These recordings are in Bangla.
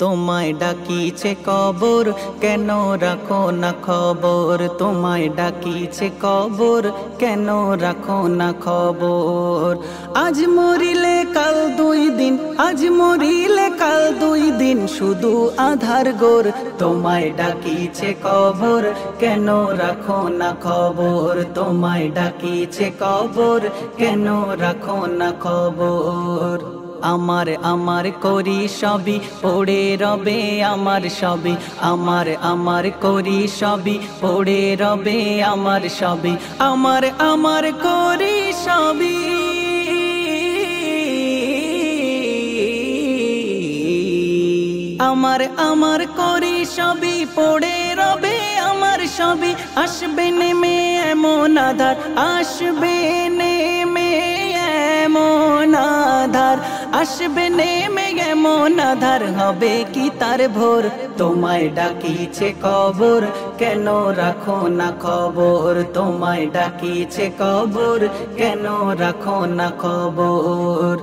তোমায় ডাকিছে কবর, কেন রাখো না খবর? তোমায় ডাকিছে কবর, কেন রাখো না খবর? আজ মরিলে কাল দুই দিন, আজ মরিলে কাল দুই দিন, শুধু আধার গোর। তোমায় ডাকিছে কবর, কেন রাখো না খবর? তোমায় ডাকিছে কবর, কেন রাখো না খবর? আমার করি সবই পড়ে রবে আমার সবই, আমার করি সবই পড়ে রবে আমার সবই, আমার করি সবই। আমার করি সবই পড়ে রবে আমার সবই। আসবে নেমে এমন আধার, আসবে নেমে এমন আধার, আসবে নেমে এমন আধার, হবে কি তার ভোর? তোমায় ডাকিছে কবর, কেন রাখো না খবর? তোমায় ডাকিছে কবর, কেন রাখো না খবর?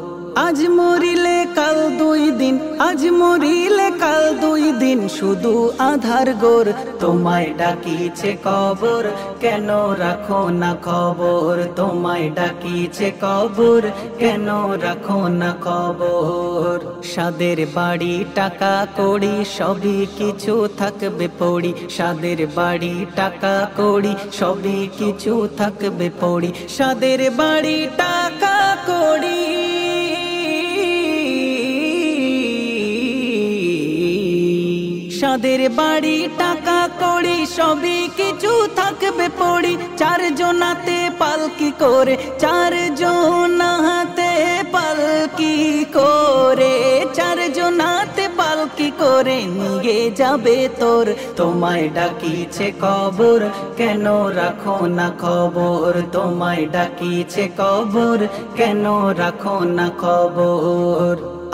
আজ মরিলে কাল দুই দিন, আজ মরিলে কাল দুই দিন, শুধু আধার গোর। তোমায় ডাকিছে কবর, কেন রাখো না খবর? তোমায় ডাকিছে কবর, কেন রাখো না খবর? সাদের বাড়ি টাকা কড়ি সবই কিছু থাকবে পড়ি, সাদের বাড়ি টাকা কড়ি সবই কিছু থাকবে পড়ি, সাদের বাড়ি টাকা কড়ি। সাদের বাড়ি টাকা কড়ি সবই কিছু থাকবে পড়ি, চারজনাতে পালকি করে, চারজনাতে পালকি করে, চারজনাতে পালকি করে নিয়ে যাবে তোর। তোমায় ডাকিছে কবর, কেন রাখো না খবর? তোমায় ডাকিছে কবর, কেন রাখো না খবর?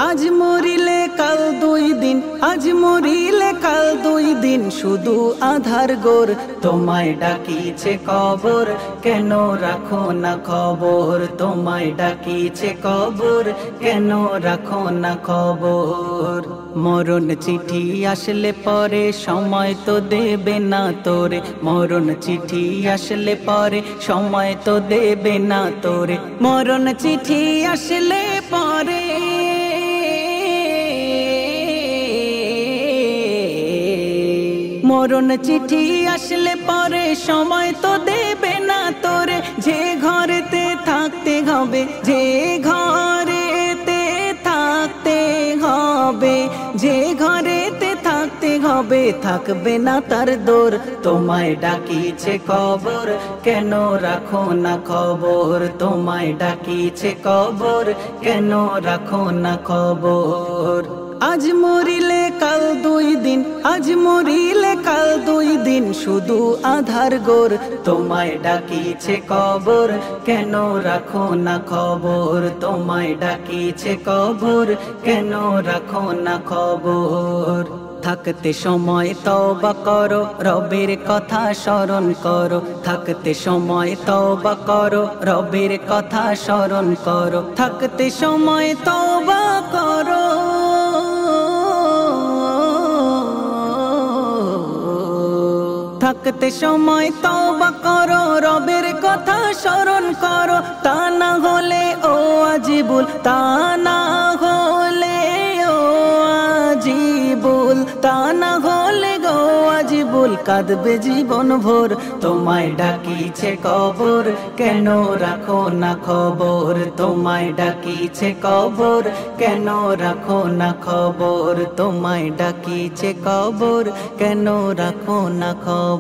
আজ মরিলে কাল দুই দিন, আজ মরিলে কাল দুই দিন, শুধু আধার গোর। তোমায় ডাকিছে কবর, কেন রাখো না খবর? তোমায় ডাকিছে কবর, কেন রাখো না খবর? মরণ চিঠি আসলে পরে সময় তো দেবে না তোরে, মরণ চিঠি আসলে পরে সময় তো দেবে না তোরে, মরণ চিঠি আসলে পরে মরণ চিঠি আসলে পরে সময় তো দেবে না তোরে। যে ঘরেতে থাকতে হবে, যে ঘরেতে থাকতে হবে, যে ঘরেতে থাকতে হবে, থাকবে না তার দোর। তোমায় ডাকিছে কবর, কেন রাখো না খবর? তোমায় ডাকিছে কবর, কেন রাখো না খবর? আজ মরিলে কাল দুই দিন, আজ মরিলে কাল দুই দিন, শুধু আধার গোর। তোমায় ডাকিছে কবর, কেন রাখো না খবর? তোমায় ডাকিছে কবর, কেন রাখো না খবর? থাকতে সময় তওবা করো, রবের কথা স্মরণ করো, থাকতে সময় তওবা করো, রবের কথা স্মরণ করো, থাকতে সময় তওবা করো। থাকতে সময় তওবা করো, রবের কথা স্মরণ করো, তা না হলে ও আজিবুল, তা না হলে ও আজিবুল, তা না হলে গো আজিবুল, কাঁদবে জীবন ভোর। তোমায় ডাকিছে কবর, কেন রাখো না খবর? তোমায় ডাকিছে কবর, কেন রাখো না খবর? তোমায় ডাকিছে কবর, কেন রাখো না খবর?